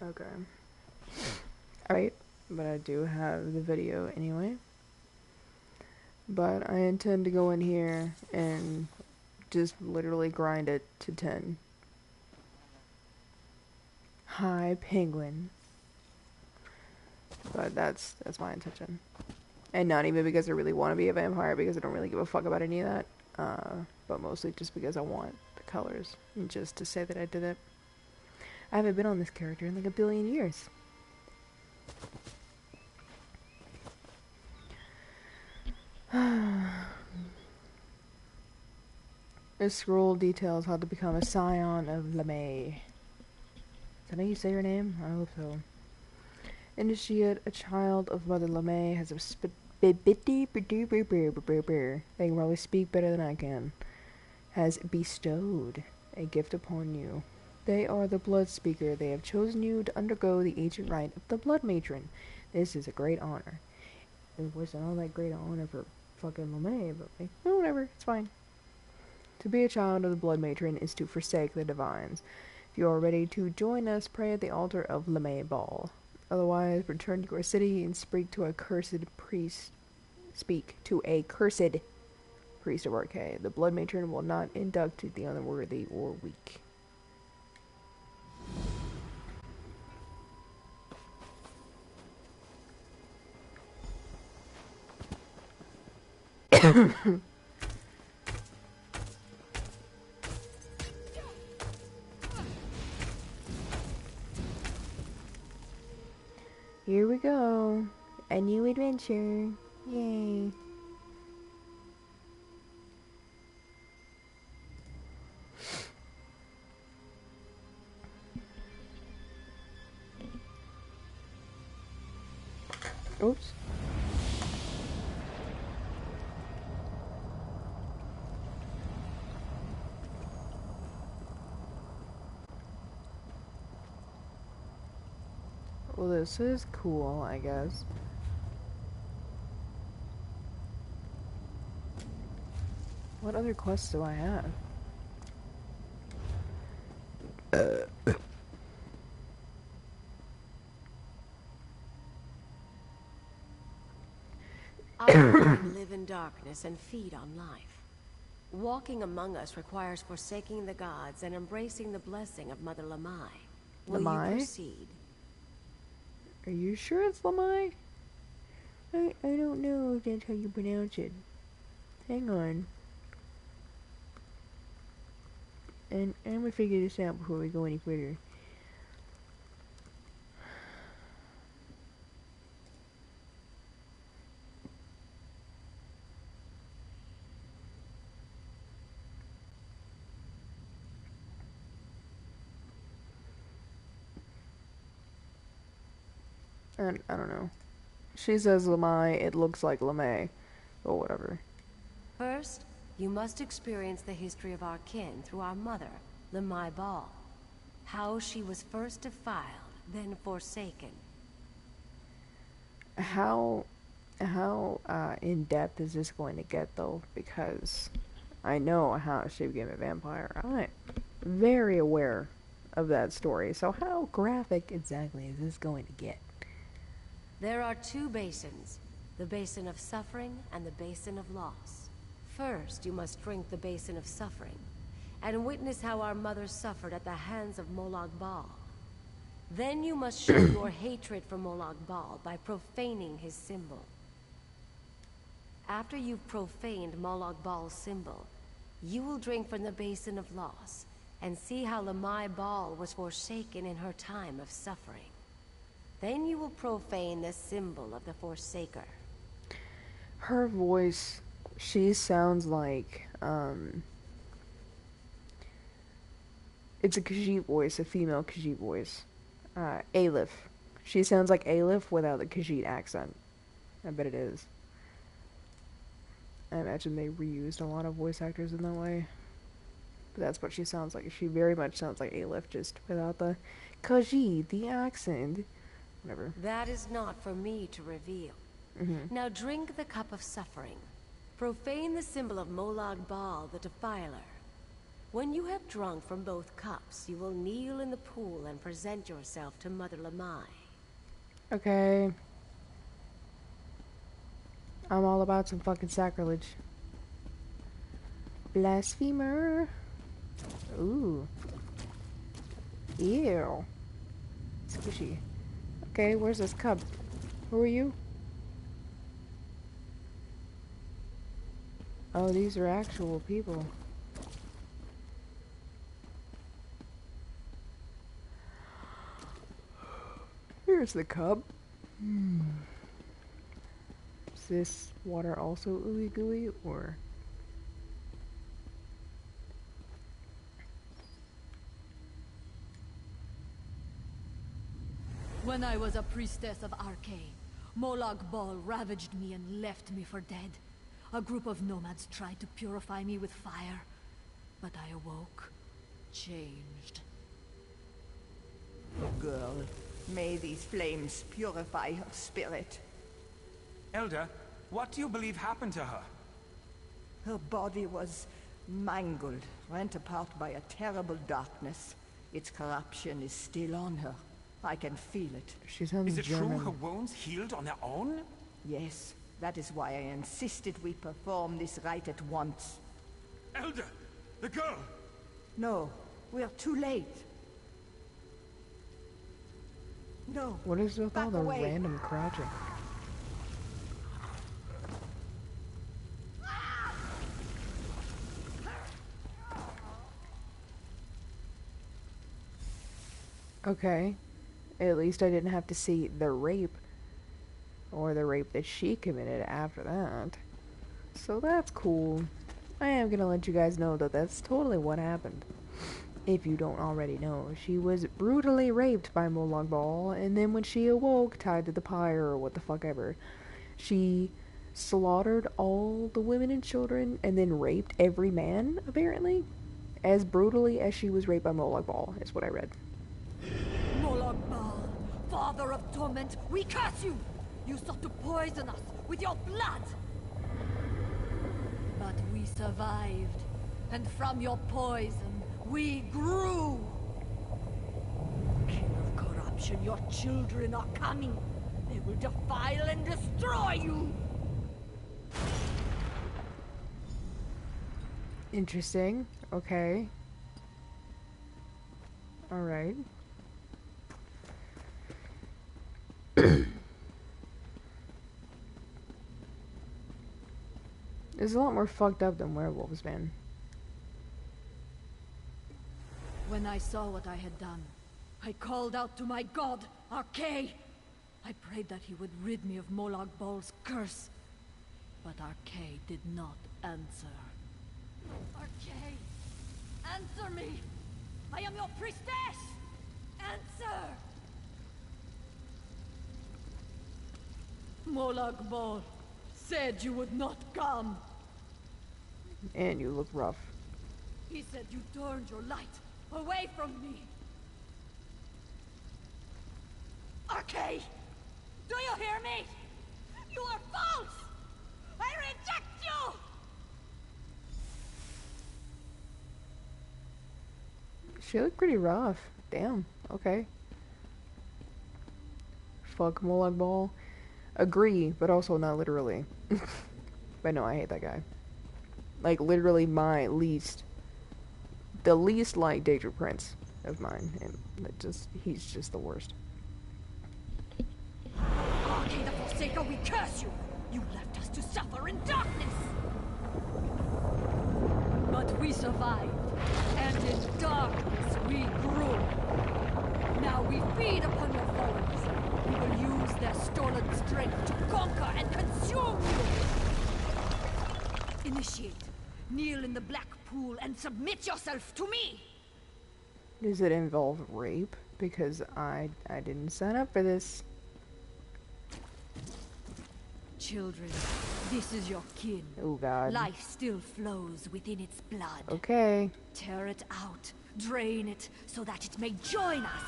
Okay. Alright, but I do have the video anyway. But I intend to go in here and just literally grind it to 10. Hi, penguin. But that's my intention. And not even because I really want to be a vampire, because I don't really give a fuck about any of that. But mostly just because I want the colors. And just to say that I did it. I haven't been on this character in like a billion years. This scroll details how to become a scion of LeMay. Is that how you say your name? I hope so. Initiate, a child of Mother LeMay has a they can probably speak better than I can. Has bestowed a gift upon you. They are the blood speaker. They have chosen you to undergo the ancient rite of the blood matron. This is a great honor. It wasn't all that great an honor for fucking LeMay, but like, oh, whatever, it's fine. To be a child of the blood matron is to forsake the divines. If you are ready to join us, pray at the altar of LeMay Ball. Otherwise, return to your city and speak to a cursed priest. Speak to a cursed priest of Arcade. The blood matron will not induct the unworthy or weak. Here we go. A new adventure. Yay. Oops. Well, this is cool, I guess. What other quests do I have? Our live in darkness and feed on life. Walking among us requires forsaking the gods and embracing the blessing of Mother Lamai. Will you proceed? Are you sure it's Lamai? I don't know if that's how you pronounce it. Hang on. And I'm gonna figure this out before we go any further. And I don't know. She says Lamai, it looks like LeMay. But whatever. First, you must experience the history of our kin through our mother, Lamai Ball. How she was first defiled, then forsaken. How in depth is this going to get though? Because I know how she became a vampire. I'm very aware of that story. So how graphic exactly is this going to get? There are two basins, the basin of suffering and the basin of loss. First, you must drink the basin of suffering, and witness how our mother suffered at the hands of Molag Bal. Then you must show your hatred for Molag Bal by profaning his symbol. After you've profaned Molag Bal's symbol, you will drink from the basin of loss, and see how Lamai Bal was forsaken in her time of suffering. Then you will profane the symbol of the Forsaker. Her voice, she sounds like, it's a Khajiit voice, a female Khajiit voice. Aleph. She sounds like Aleph without the Khajiit accent. I bet it is. I imagine they reused a lot of voice actors in that way. But that's what she sounds like. She very much sounds like Aleph, just without the Khajiit, the accent. Whatever. That is not for me to reveal. Now drink the cup of suffering. Profane the symbol of Molag Bal, the Defiler. When you have drunk from both cups, you will kneel in the pool and present yourself to Mother Lamai. Okay. I'm all about some fucking sacrilege. Blasphemer. Ooh. Ew. Squishy. Okay, where's this cub? Who are you? Oh, these are actual people. Here's the cub. Is this water also ooey gooey, or? When I was a priestess of Arcane, Molag Bal ravaged me and left me for dead. A group of nomads tried to purify me with fire, but I awoke, changed. Girl, may these flames purify her spirit. Elder, what do you believe happened to her? Her body was mangled, rent apart by a terrible darkness. Its corruption is still on her. I can feel it. She sounds Is it German. true her wounds healed on their own? Yes, that is why I insisted we perform this rite at once. Elder, the girl! No, we are too late. No. What is with all back the away. random crouching? Okay. At least I didn't have to see the rape. Or the rape that she committed after that. So that's cool. I am gonna let you guys know that that's totally what happened. If you don't already know. She was brutally raped by Molag Bal, and then when she awoke, tied to the pyre or what the fuck ever, she slaughtered all the women and children and then raped every man, apparently. As brutally as she was raped by Molag Bal, is what I read. Molag Bal, father of torment, we curse you! You sought to poison us with your blood! But we survived, and from your poison, we grew! King of corruption, your children are coming! They will defile and destroy you! Interesting. Okay. Alright. It's a lot more fucked up than werewolves, man. When I saw what I had done, I called out to my god, Arkay. I prayed that he would rid me of Molag Bal's curse. But Arkay did not answer. Arkay! Answer me! I am your priestess! Answer! Molag Bal said you would not come. And you look rough. He said you turned your light away from me. Arkay! Do you hear me? You are false! I reject you! She looked pretty rough. Damn. Okay. Fuck Molag Bal. Agree, but also not literally. But no, I hate that guy. Like, literally the least liked Daedra Prince of mine. And he's just the worst. Arkay the Forsaker, we curse you! You left us to suffer in darkness! But we survived, and in darkness we grew. Now we feed upon your foes. We will use their stolen strength to conquer and consume you! Initiate. Kneel in the black pool and submit yourself to me! Does it involve rape? Because I didn't sign up for this. Children, this is your kin. Oh god. Life still flows within its blood. Okay. Tear it out, drain it, so that it may join us.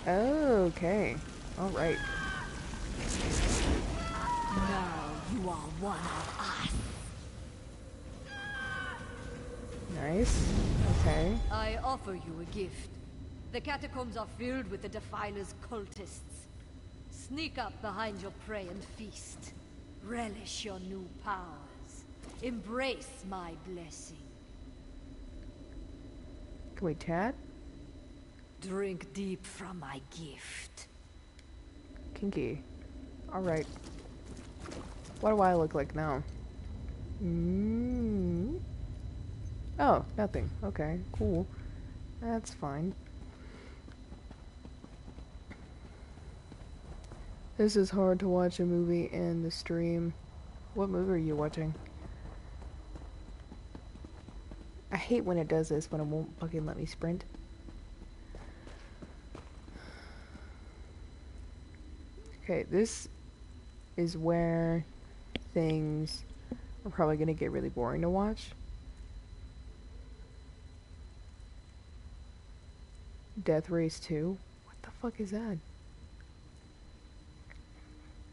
Okay. Alright. Now you are one of us. Nice. Okay. I offer you a gift. The catacombs are filled with the Defiler's cultists. Sneak up behind your prey and feast. Relish your new powers. Embrace my blessing. Can we chat? Drink deep from my gift. Kinky. Alright. What do I look like now? Oh, nothing. Okay, cool. That's fine. This is hard to watch a movie in the stream. What movie are you watching? I hate when it does this, when it won't fucking let me sprint. Okay, this is where things are probably gonna get really boring to watch. Death Race 2? What the fuck is that?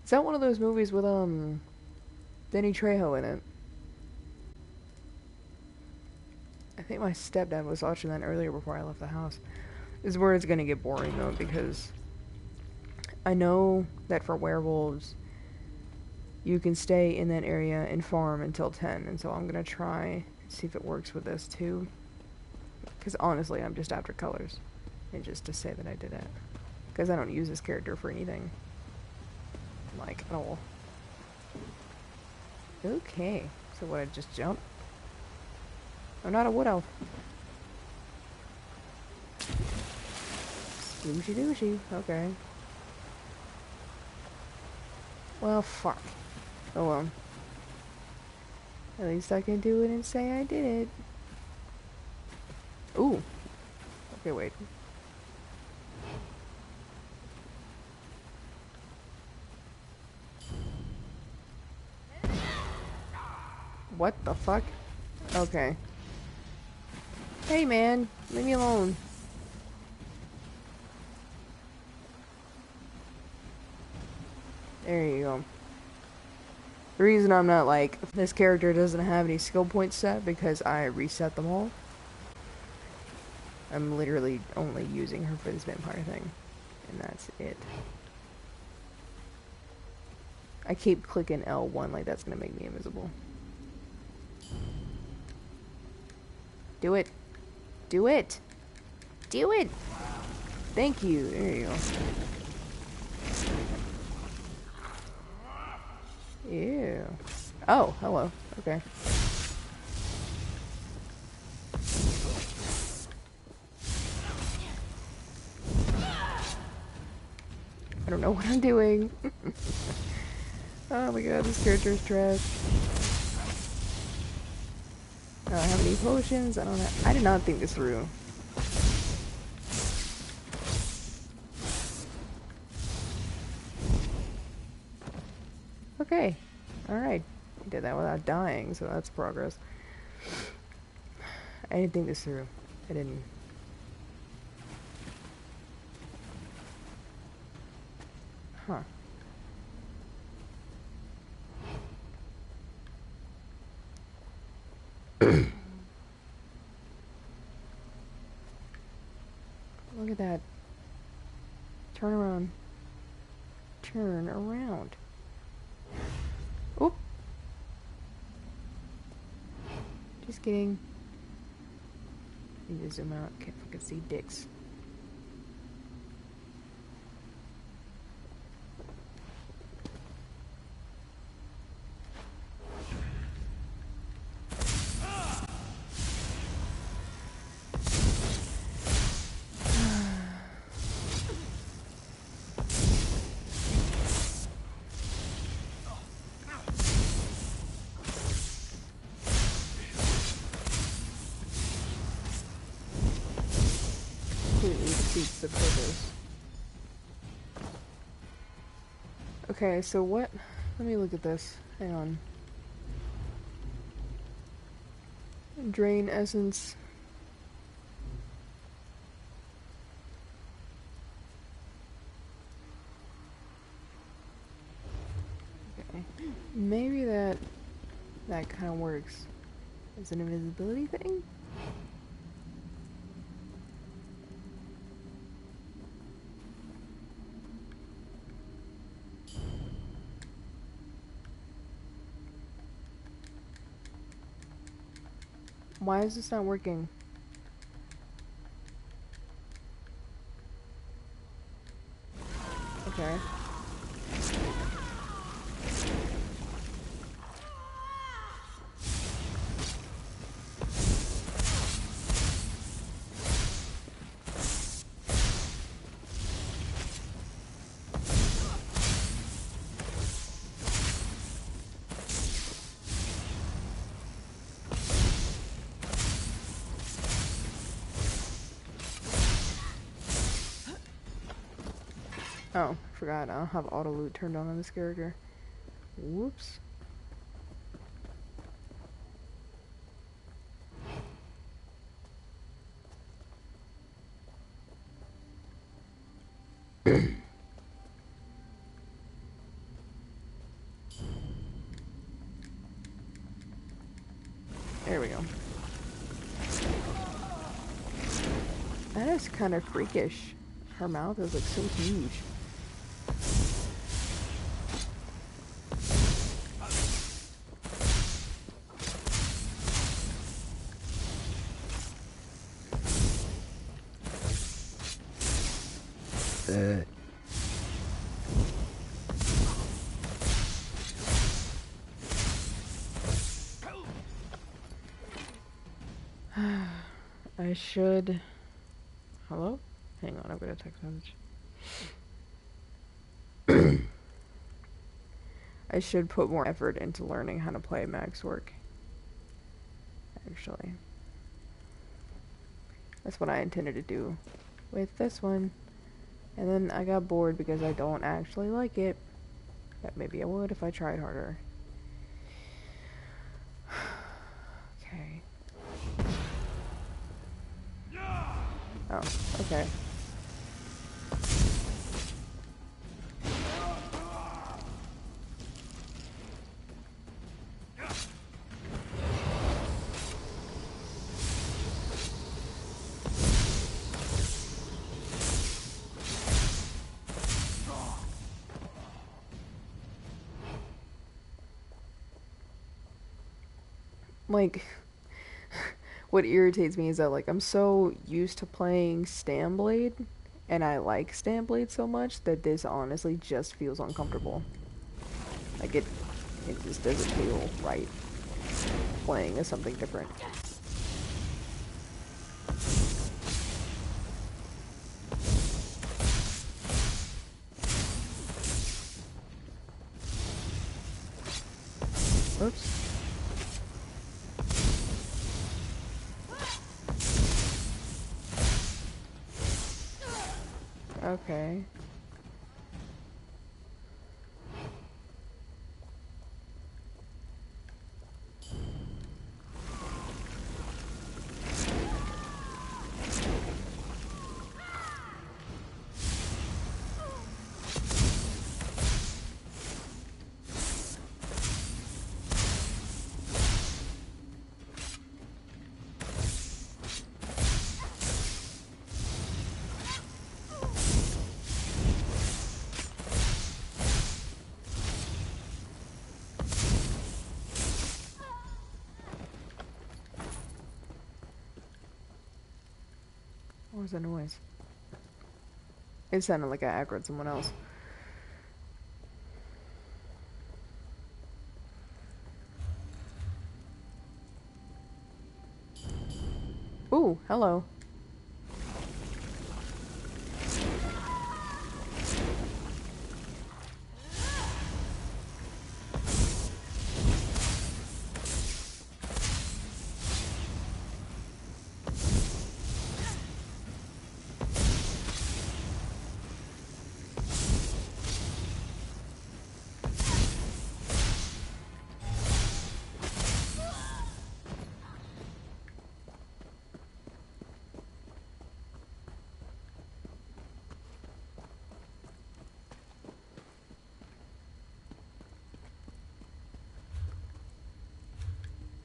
Is that one of those movies with, Danny Trejo in it? I think my stepdad was watching that earlier before I left the house. This is where it's gonna get boring, though, because I know that for werewolves, you can stay in that area and farm until 10, and so I'm gonna try and see if it works with this, too. Because honestly, I'm just after colors. And just to say that I did it. Because I don't use this character for anything. Like, at all. Okay. So what, I just jump? I'm not a wood elf. Dooshy dooshy. Okay. Well, fuck. Oh well. At least I can do it and say I did it. Ooh. Okay, wait. What the fuck? Okay. Hey man, leave me alone. There you go. The reason I'm not like, this character doesn't have any skill points set because I reset them all. I'm literally only using her for this vampire thing. And that's it. I keep clicking L1 like that's gonna make me invisible. Do it. Do it. Do it. Thank you. There you go. Ew. Oh, hello. Okay. I don't know what I'm doing. Oh my god, this character is trash. I don't have any potions. I did not think this through. Okay. Alright. I did that without dying, so that's progress. I didn't think this through. I didn't. Huh. Look at that. Turn around. Turn around. Oop. Just kidding. Need to zoom out. Can't fucking see dicks. Completely defeats the purpose. Okay, so what? Let me look at this. Hang on. Drain essence. Okay. Maybe that kind of works as an invisibility thing? Why is this not working? Okay. Oh, forgot. I don't have auto loot turned on this character. Whoops. There we go. That is kind of freakish. Her mouth is like so huge. I should... Hello? Hang on, I've got a text message. I should put more effort into learning how to play Max Work. Actually. That's what I intended to do with this one. And then I got bored because I don't actually like it. But maybe I would if I tried harder. Okay. Oh, okay. Like, what irritates me is that, like, I'm so used to playing Stamblade, and I like Stamblade so much that this honestly just feels uncomfortable. Like, it just doesn't feel right playing as something different. Oops. Okay. What was that noise? It sounded like I aggroed someone else. Ooh, hello.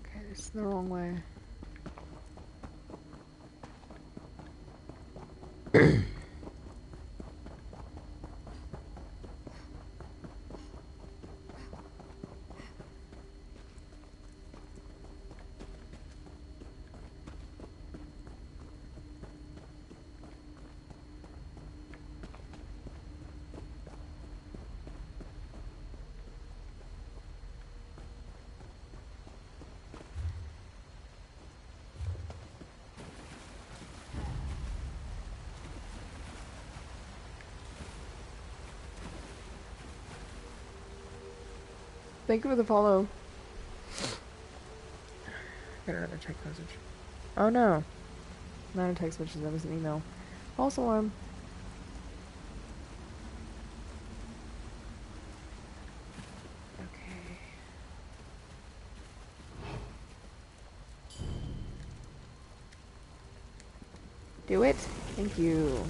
Okay, this is the wrong way. Thank you for the follow. Got another text message. Oh no. Not a text message, that was an email. False alarm. Okay. Do it. Thank you.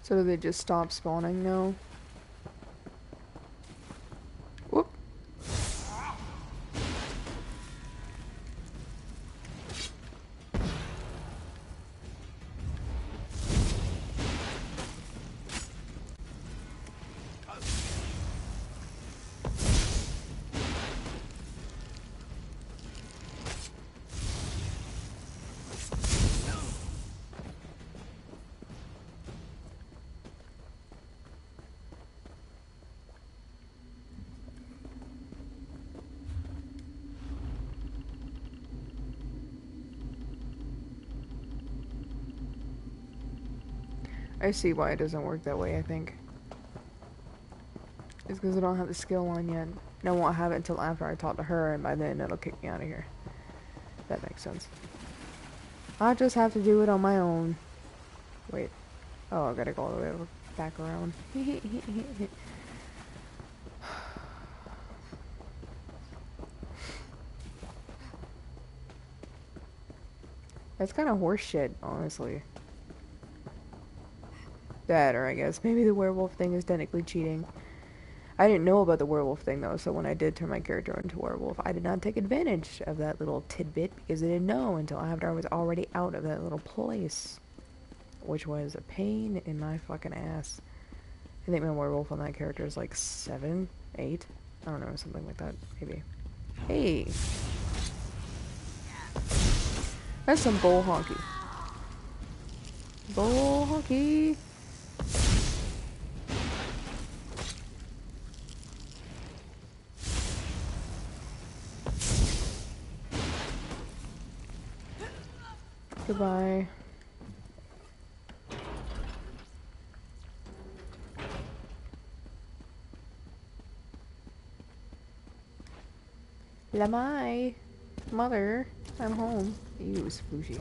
So they just stop spawning now? Whoop. I see why it doesn't work that way, I think. It's because I don't have the skill on yet. And I won't have it until after I talk to her, and by then it'll kick me out of here. That makes sense. I just have to do it on my own. Wait. Oh, I gotta go all the way back around. That's kind of horse shit, honestly. That, or I guess maybe the werewolf thing is technically cheating. I didn't know about the werewolf thing though, so when I did turn my character into werewolf, I did not take advantage of that little tidbit because I didn't know until after I was already out of that little place. Which was a pain in my fucking ass. I think my werewolf on that character is like 7, 8. I don't know, something like that, maybe. Hey! That's some bull honky. Bull honky! Goodbye. Lamai! Mother, I'm home. Ew, splooshy.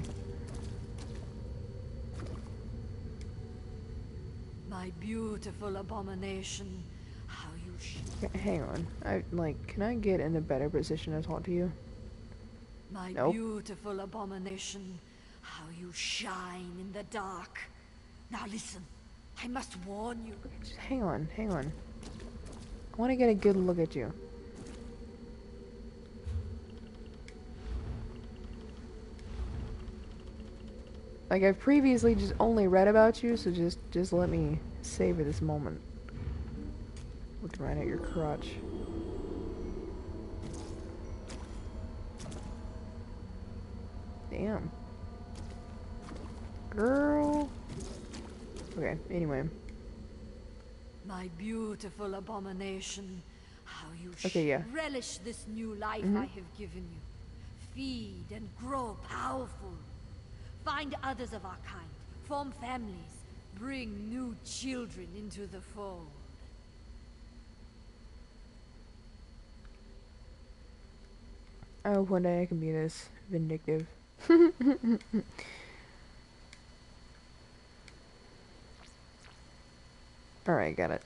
My beautiful abomination. How you Hang on. Can I get in a better position to talk to you? My Nope. beautiful abomination. How you shine in the dark. Now listen, I must warn you. Just hang on. I want to get a good look at you. Like, I've previously just only read about you, so just let me savor this moment. Looking right at your crotch. Damn. Girl. Okay, anyway. My beautiful abomination, how you Okay, yeah. relish this new life I have given you. Feed and grow powerful. Find others of our kind, form families, bring new children into the fold. I hope one day I can be this vindictive. Alright, got it.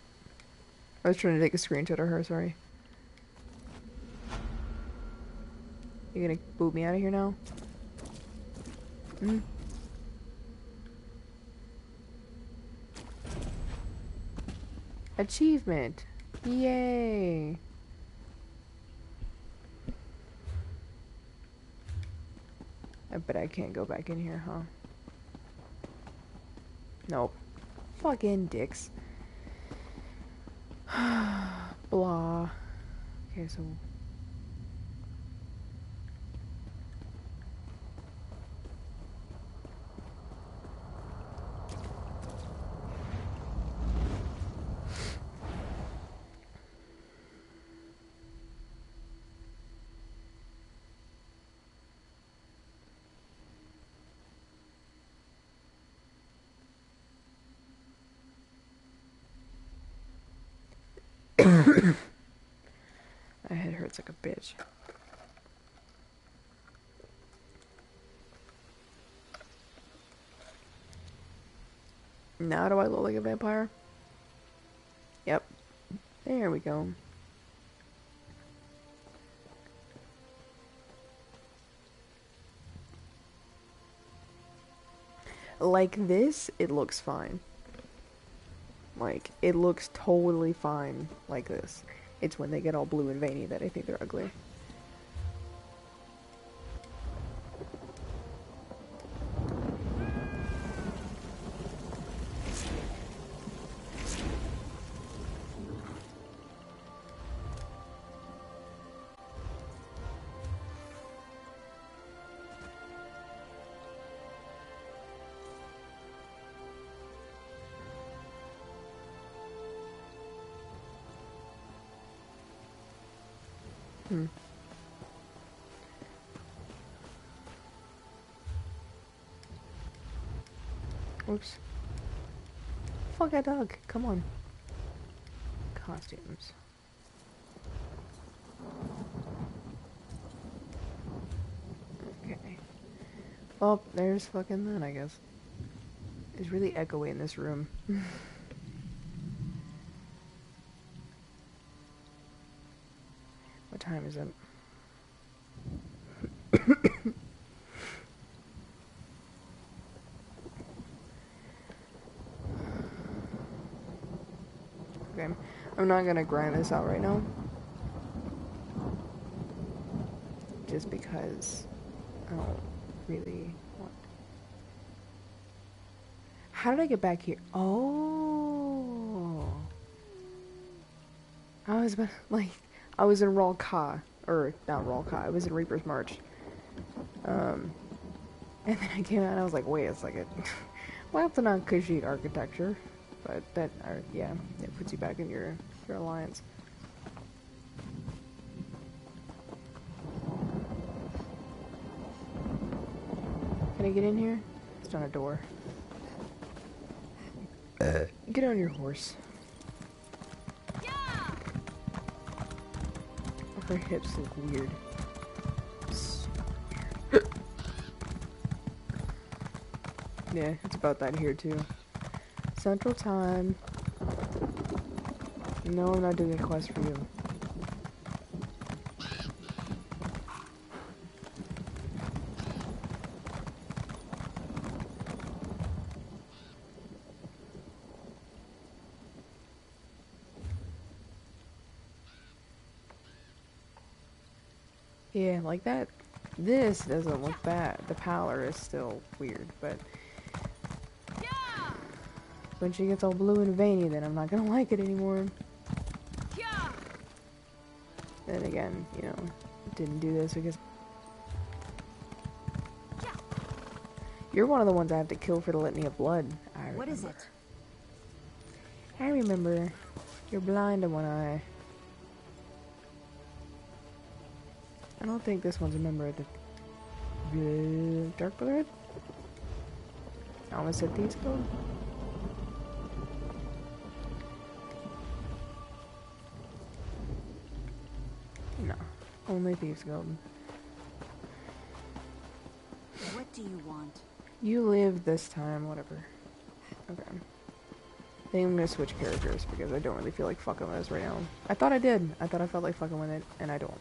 I was trying to take a screenshot of her, sorry. You gonna boot me out of here now? Hmm? Achievement! Yay! I bet I can't go back in here, huh? Nope. Fucking dicks. Blah. Okay, so... My head hurts like a bitch. Now do I look like a vampire? Yep. There we go. Like this, it looks fine. Like, it looks totally fine like this. It's when they get all blue and veiny that I think they're ugly. Oops. Fuck that dog. Come on. Costumes. Okay. Well, there's fucking that, I guess. It's really echoey in this room. What time is it? Okay, I'm not gonna grind this out right now. Just because I don't really want... How did I get back here? Oh! I was about, like, I was in Ralka, or not Ralka, I was in Reaper's March. And then I came out and I was like, wait a second. Well, that's not Khajiit architecture. But that, yeah, it puts you back in your alliance. Can I get in here? It's not a door. Get on your horse. Her hips look weird. So weird. Yeah, it's about that here too. Central Time. No, I'm not doing a quest for you. Yeah, like that. This doesn't look bad. The pallor is still weird, but when she gets all blue and veiny, then I'm not gonna like it anymore. Then again, you know, didn't do this because you're one of the ones I have to kill for the litany of blood. What is it? I remember. You're blind in one eye. I don't think this one's a member of the Dark Brotherhood. I almost said Thieves Guild. No, only Thieves Guild. What do you want? You live this time, whatever. Okay. I think I'm gonna switch characters because I don't really feel like fucking with this right now. I thought I did. I thought I felt like fucking with it, and I don't.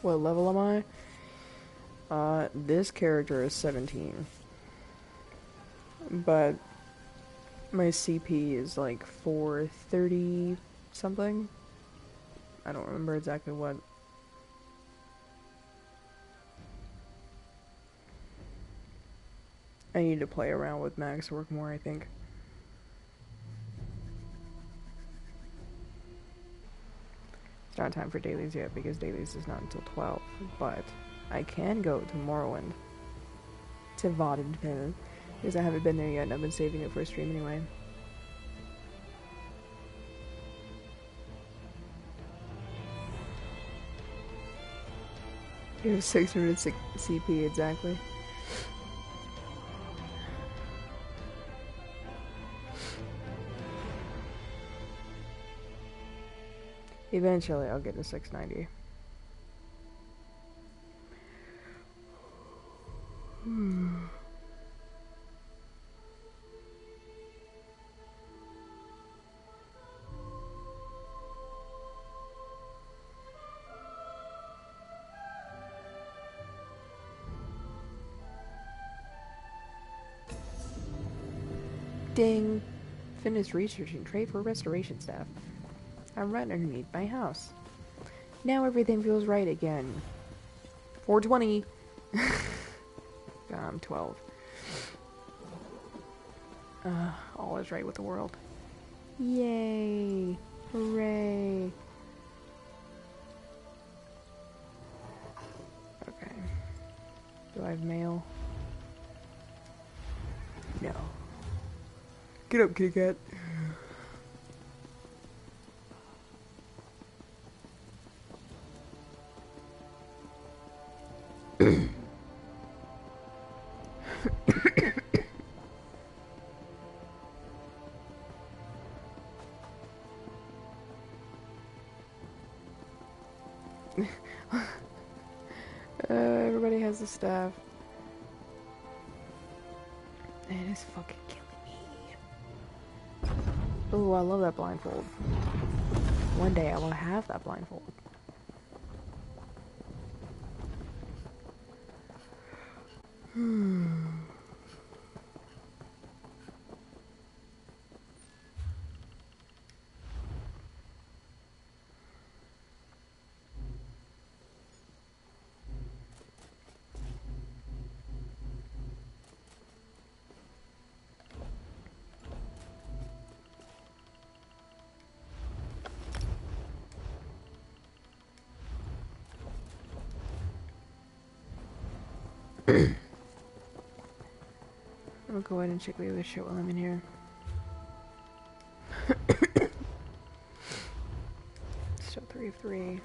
What level am I? This character is 17. But my CP is like 430 something. I don't remember exactly what. I need to play around with max work more, I think. It's not time for dailies yet because dailies is not until 12, but I can go to Morrowind, to Vvardenfell, because I haven't been there yet and I've been saving it for a stream anyway. You have 600 CP exactly. Eventually I'll get to 690. Ding! Finished researching trade for restoration staff. I'm right underneath my house. Now everything feels right again. 420! God, I'm 12. All is right with the world. Yay! Hooray! Okay. Do I have mail? No. Get up, kitty cat. Everybody has the staff. It is fucking killing me. Ooh, I love that blindfold. One day I will have that blindfold. I'll go ahead and check the other shit while I'm in here. Still 3 of 3.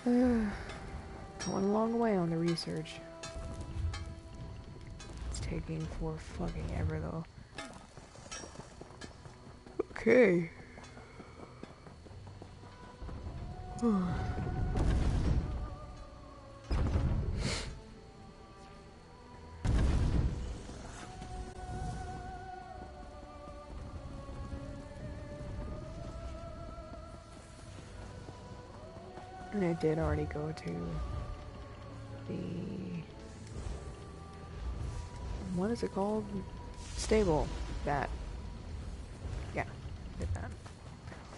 I went a long way on the research. It's taking for fucking ever though. Okay. And I did already go to the... what is it called? Stable. That. Yeah, did that.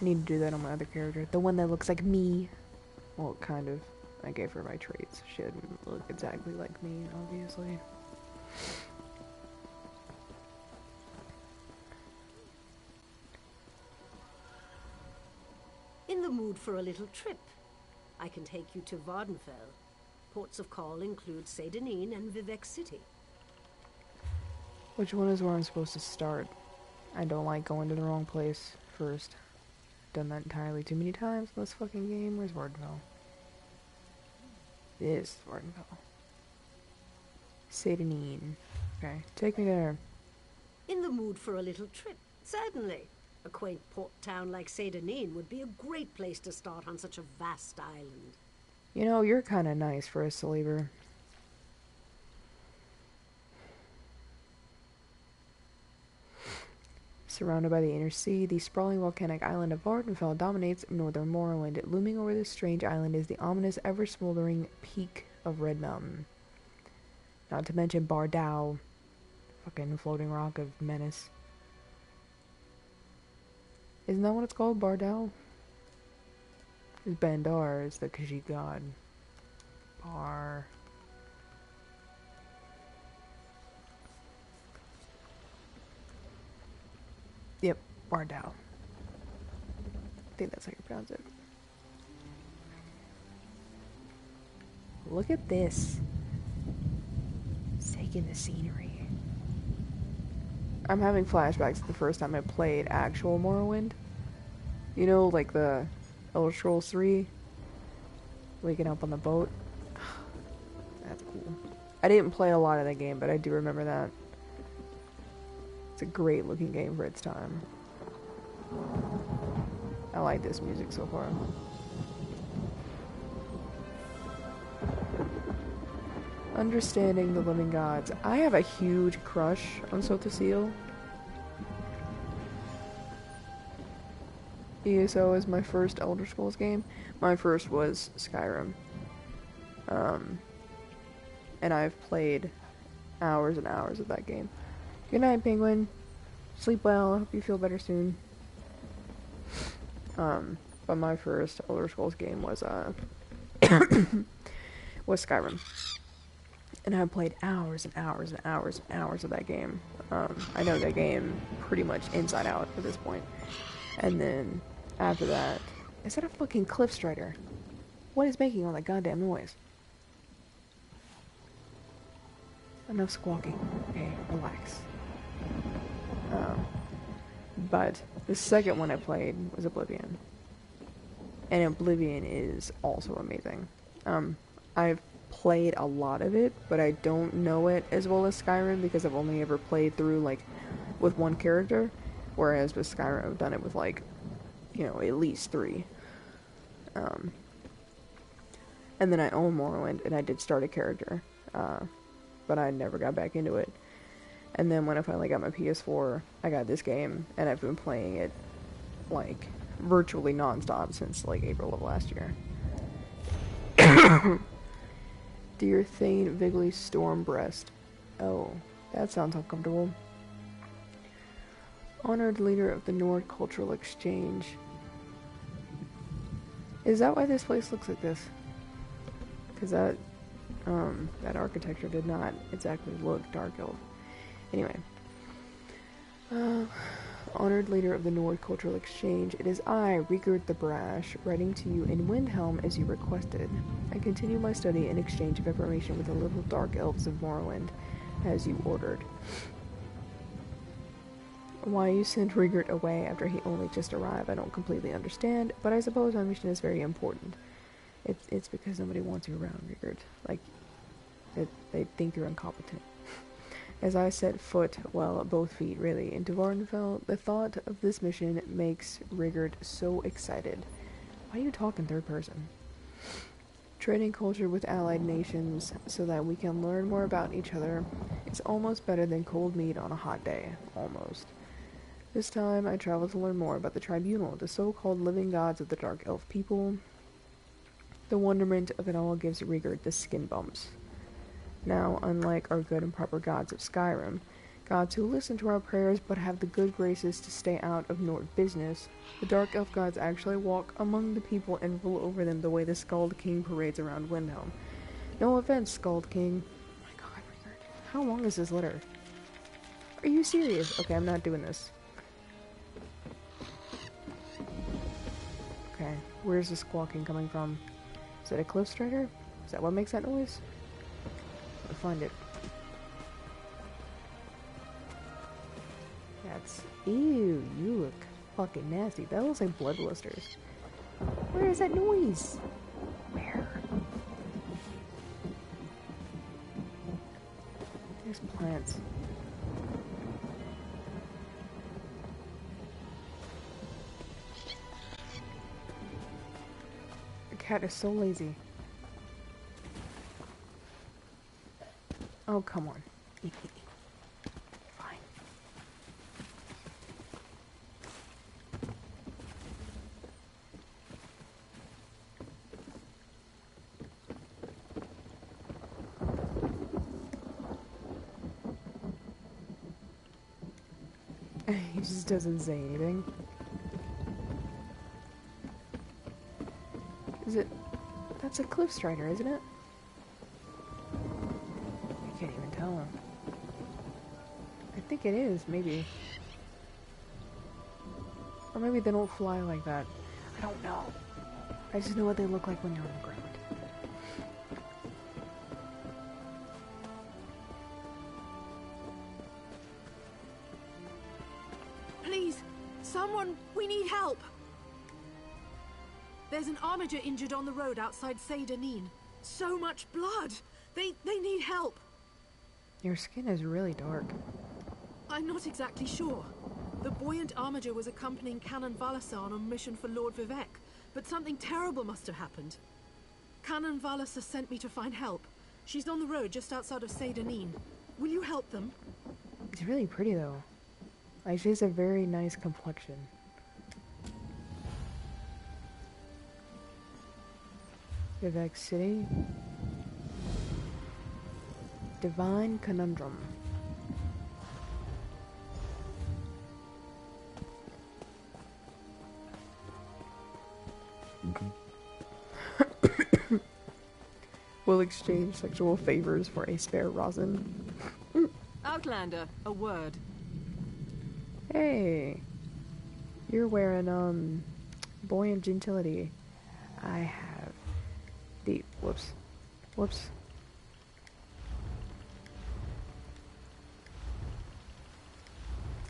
I need to do that on my other character. The one that looks like me. Well, kind of. I gave her my traits. She didn't look exactly like me, obviously. mood for a little trip? I can take you to Vvardenfell. Ports of call include Saint-Denis and Vivec City. Which one is where I'm supposed to start? I don't like going to the wrong place first. Done that entirely too many times in this fucking game. Where's Vvardenfell? This is Vvardenfell. Saint-Denis. Okay, take me there. In the mood for a little trip? Certainly. A quaint port town like Saint-Denis would be a great place to start on such a vast island. You know, you're kind of nice for a slaver. Surrounded by the inner sea, the sprawling volcanic island of Vvardenfell dominates northern Morrowind. Looming over this strange island is the ominous, ever-smoldering peak of Red Mountain. Not to mention Bardow, fucking floating rock of menace. Isn't that what it's called, Bardow? Because Bandar is the Khajiit god. Bar. Yep, Bardow. I think that's how you pronounce it. Look at this. It's taking the scenery. I'm having flashbacks to the first time I played actual Morrowind. You know, like the Elder Scrolls 3? Waking up on the boat. That's cool. I didn't play a lot of that game, but I do remember that. It's a great looking game for its time. I like this music so far. Understanding the living gods. I have a huge crush on Sotosil. ESO is my first Elder Scrolls game. My first was Skyrim. And I've played hours and hours of that game. Good night, Penguin. Sleep well. I hope you feel better soon. But my first Elder Scrolls game was was Skyrim. And I played hours and hours and hours and hours of that game. I know that game pretty much inside out at this point. And then after that, is that a fucking cliff strider? What is making all that goddamn noise? Enough squawking. Okay, relax. But the second one I played was Oblivion. And Oblivion is also amazing. I've played a lot of it, but I don't know it as well as Skyrim because I've only ever played through, like, with one character. Whereas with Skyrim, I've done it with, like, you know, at least 3. And then I own Morrowind, and I did start a character. But I never got back into it. And then when I finally got my PS4, I got this game, and I've been playing it, like, virtually non-stop since, like, April of last year. Dear Thane Vigley Stormbreast. Oh, that sounds uncomfortable. Honored leader of the Nord Cultural Exchange. Is that why this place looks like this? Because that architecture did not exactly look Dark Elf. Anyway. Honored leader of the Nord Cultural Exchange, it is I, Rigurd the Brash, writing to you in Windhelm as you requested. I continue my study and exchange of information with the little dark elves of Morrowind, as you ordered. Why you sent Rigurd away after he only just arrived, I don't completely understand, but I suppose my mission is very important. It's because nobody wants you around, Rigurd. Like, they think you're incompetent. As I set foot, well, both feet really, into Vvardenfell, the thought of this mission makes Rigurd so excited. Why are you talking third person? Trading culture with allied nations so that we can learn more about each other is almost better than cold meat on a hot day. Almost. This time I travel to learn more about the Tribunal, the so-called living gods of the Dark Elf people. The wonderment of it all gives Rigurd the skin bumps. Now, unlike our good and proper gods of Skyrim, gods who listen to our prayers but have the good graces to stay out of Nord business, the Dark Elf gods actually walk among the people and rule over them the way the Skald King parades around Windhelm. No offense, Skald King. Oh my god, Rigurd. How long is this letter? Are you serious? Okay, I'm not doing this. Okay. Where's the squawking coming from? Is that a cliff strider? Is that what makes that noise? I'll find it. That's... Ew, you look fucking nasty. That looks like blood blisters. Where is that noise? Where? There's plants. The cat is so lazy. Oh, come on. Fine. He just doesn't say anything. Is it... That's a cliff strider, isn't it? I can't even tell. I think it is, maybe. Or maybe they don't fly like that. I don't know. I just know what they look like when you're on the ground. Please, someone, we need help. There's an armiger injured on the road outside Seydanin. So much blood. They need help. Your skin is really dark. I'm not exactly sure. The buoyant armiger was accompanying Canon Valasa on a mission for Lord Vivek, but something terrible must have happened. Canon Valasa sent me to find help. She's on the road just outside of Seydanin. Will you help them? It's really pretty though. Like, she has a very nice complexion. Vivek City. Divine Conundrum. Will exchange sexual favors for a spare rosin. Outlander, a word. Hey, you're wearing buoyant gentility. I have the whoops.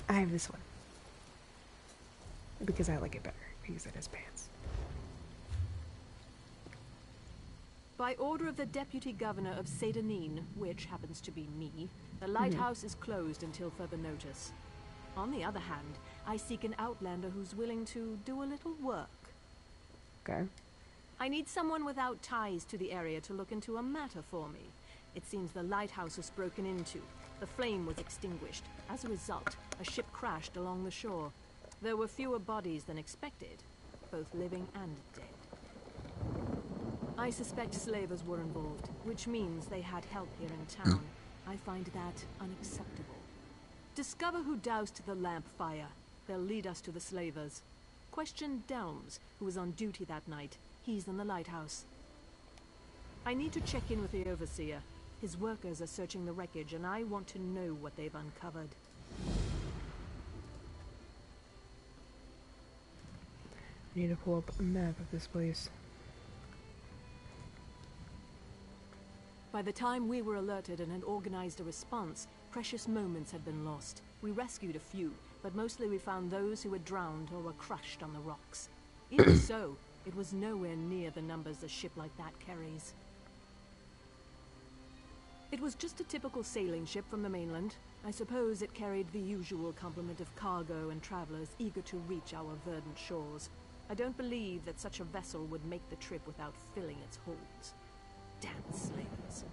I have this one because I like it better because it has pants. By order of the Deputy Governor of Seydanin, which happens to be me, the lighthouse is closed until further notice. On the other hand, I seek an outlander who's willing to do a little work. Okay. I need someone without ties to the area to look into a matter for me. It seems the lighthouse was broken into. The flame was extinguished. As a result, a ship crashed along the shore. There were fewer bodies than expected, both living and dead. I suspect slavers were involved, which means they had help here in town. I find that unacceptable. Discover who doused the lamp fire. They'll lead us to the slavers. Question Delms, who was on duty that night. He's in the lighthouse. I need to check in with the overseer. His workers are searching the wreckage, and I want to know what they've uncovered. I need to pull up a map of this place. By the time we were alerted and had organized a response, precious moments had been lost. We rescued a few, but mostly we found those who had drowned or were crushed on the rocks. Even so, it was nowhere near the numbers a ship like that carries. It was just a typical sailing ship from the mainland. I suppose it carried the usual complement of cargo and travelers eager to reach our verdant shores. I don't believe that such a vessel would make the trip without filling its holds. Damn slavers.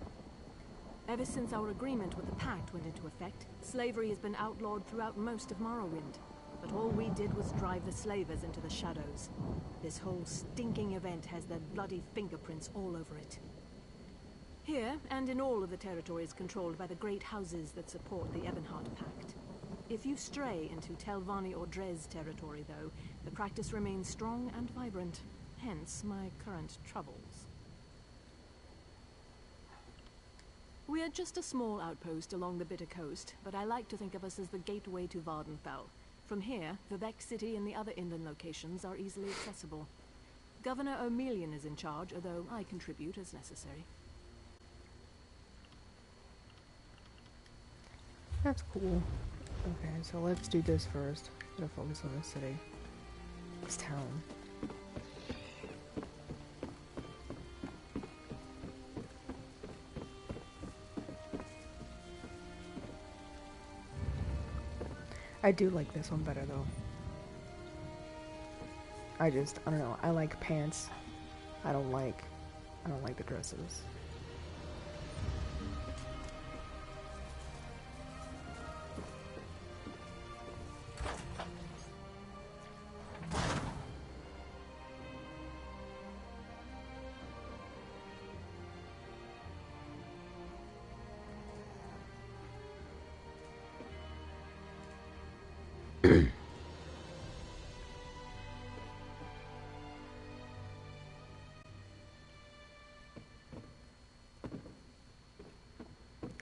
Ever since our agreement with the Pact went into effect, slavery has been outlawed throughout most of Morrowind. But all we did was drive the slavers into the shadows. This whole stinking event has their bloody fingerprints all over it. Here, and in all of the territories controlled by the great houses that support the Ebonheart Pact. If you stray into Telvanni or Dres territory, though, the practice remains strong and vibrant. Hence my current troubles. We are just a small outpost along the Bitter Coast, but I like to think of us as the gateway to Vvardenfell. From here, Vivek City and the other inland locations are easily accessible. Governor O'Melian is in charge, although I contribute as necessary. That's cool. Okay, so let's do this first. Gotta focus on this city. This town. I do like this one better though. I don't know, I like pants. I don't like the dresses.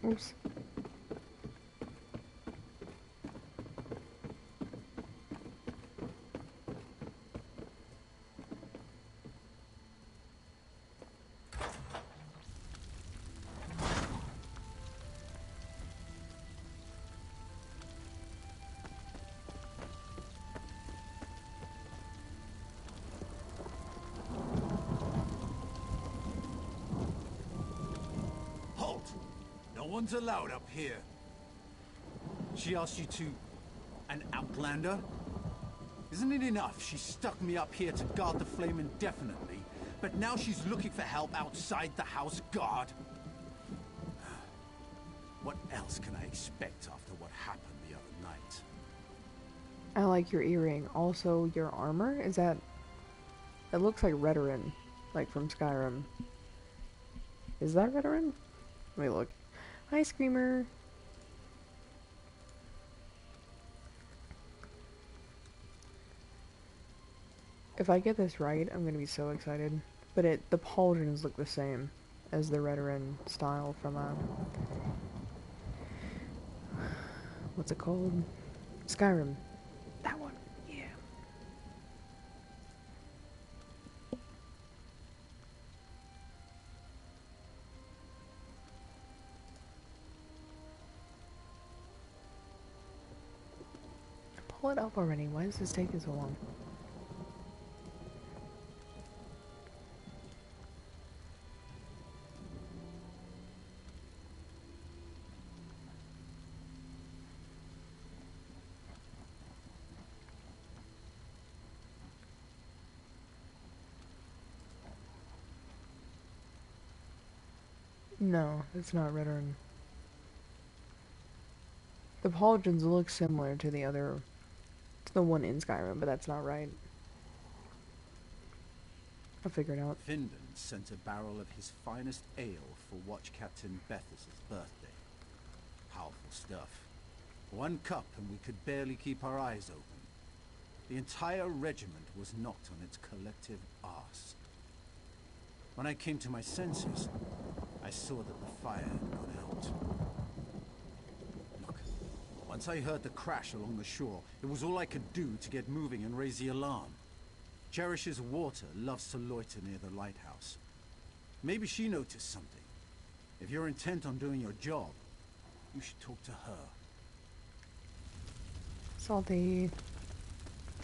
Oops. Halt! No one's allowed up here. She asked you to... an outlander? Isn't it enough she stuck me up here to guard the flame indefinitely, but now she's looking for help outside the house guard? What else can I expect after what happened the other night? I like your earring. Also, your armor? Is that... It looks like Redoran, like from Skyrim. Is that Redoran? Let me look. Hi, Screamer. If I get this right, I'm gonna be so excited. But the pauldrons look the same as the Redoran style from, what's it called? Skyrim. That one. Yeah. Pull it up already. Why does this take so long? No, it's not Redoran. The pauldrons look similar to the one in Skyrim, but that's not right. I'll figure it out. Findan sent a barrel of his finest ale for Watch Captain Bethes's birthday. Powerful stuff. One cup and we could barely keep our eyes open. The entire regiment was knocked on its collective arse. When I came to my senses, I saw that the fire had gone out. Look, once I heard the crash along the shore, it was all I could do to get moving and raise the alarm. Cherish's water loves to loiter near the lighthouse. Maybe she noticed something. If you're intent on doing your job, you should talk to her. Salty.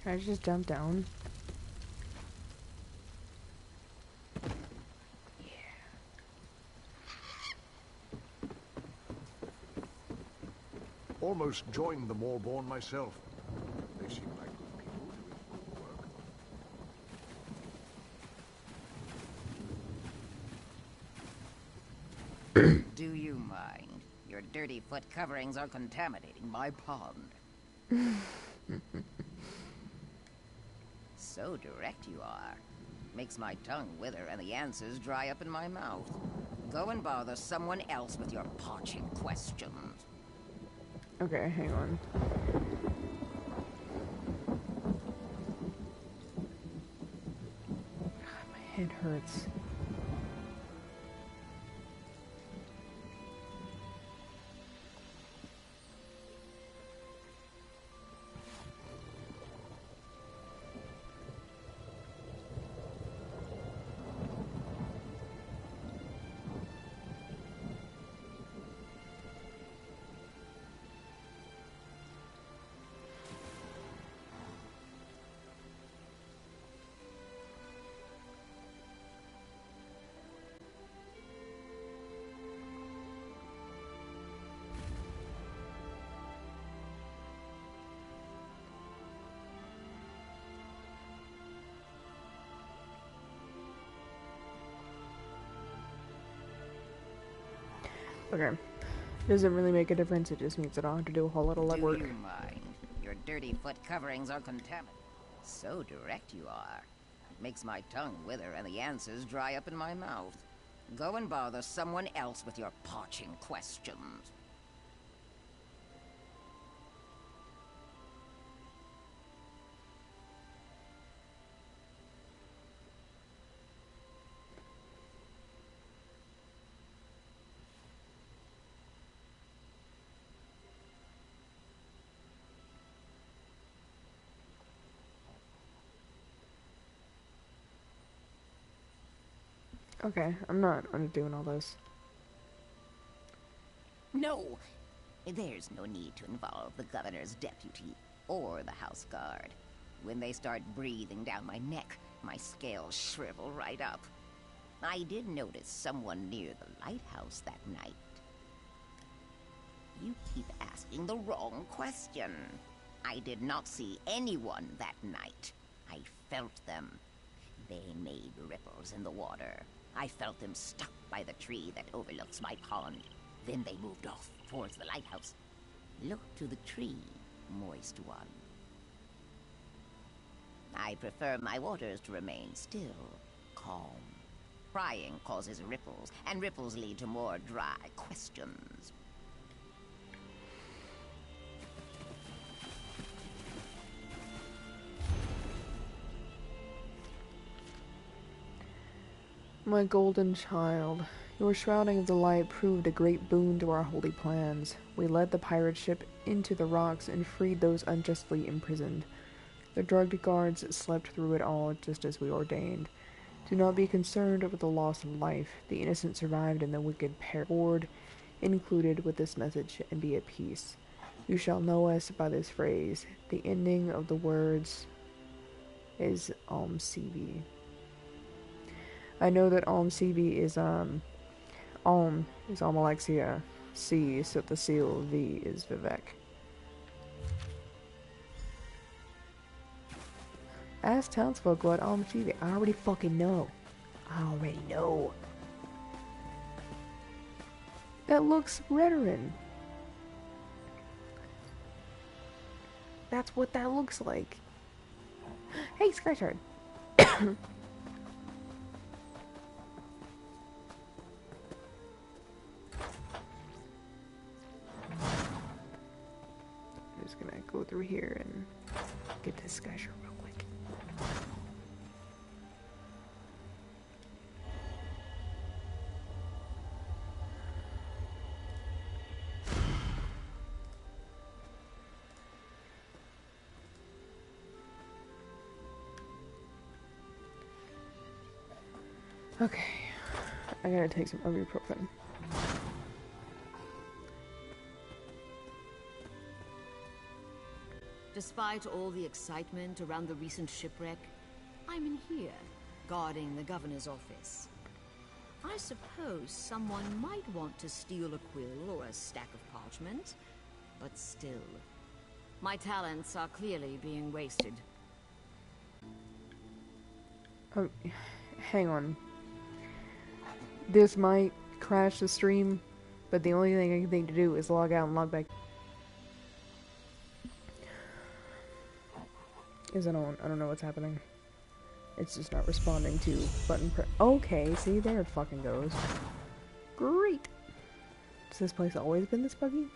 Can I just jump down? Almost joined the Moorborn myself. They seem like good people doing good work. Do you mind? Your dirty foot coverings are contaminating my pond. So direct you are. Makes my tongue wither and the answers dry up in my mouth. Go and bother someone else with your parching questions. Okay, hang on. God, my head hurts. Okay. Doesn't really make a difference, it just means that I don't have to do a whole lot of legwork. Do you mind? Your dirty foot coverings are contaminated. So direct you are. Makes my tongue wither and the answers dry up in my mouth. Go and bother someone else with your parching questions. Okay, I'm not doing all this. No! There's no need to involve the governor's deputy or the house guard. When they start breathing down my neck, my scales shrivel right up. I did notice someone near the lighthouse that night. You keep asking the wrong question. I did not see anyone that night. I felt them. They made ripples in the water. I felt them stuck by the tree that overlooks my pond. Then they moved off towards the lighthouse. Look to the tree, moist one. I prefer my waters to remain still, calm. Crying causes ripples, and ripples lead to more dry questions. My golden child, your shrouding of the light proved a great boon to our holy plans. We led the pirate ship into the rocks and freed those unjustly imprisoned. The drugged guards slept through it all just as we ordained. Do not be concerned over the loss of life. The innocent survived and the wicked perished, included with this message, and be at peace. You shall know us by this phrase. The ending of the words is CV. I know that CV is is Alexia, C, so the seal V is Vivek. Ask townsfolk what CV. I already fucking know. I already know. That looks Redoran. That's what that looks like. Hey, Skyshard. Gonna go through here and get this guy real quick. Okay, I gotta take some ibuprofen. Despite all the excitement around the recent shipwreck, I'm in here, guarding the governor's office. I suppose someone might want to steal a quill or a stack of parchment, but still, my talents are clearly being wasted. Oh, hang on. This might crash the stream, but the only thing I can think to do is log out and log back. Because I don't know what's happening. It's just not responding to button press. Okay, see, there it fucking goes. Great! Has this place always been this buggy?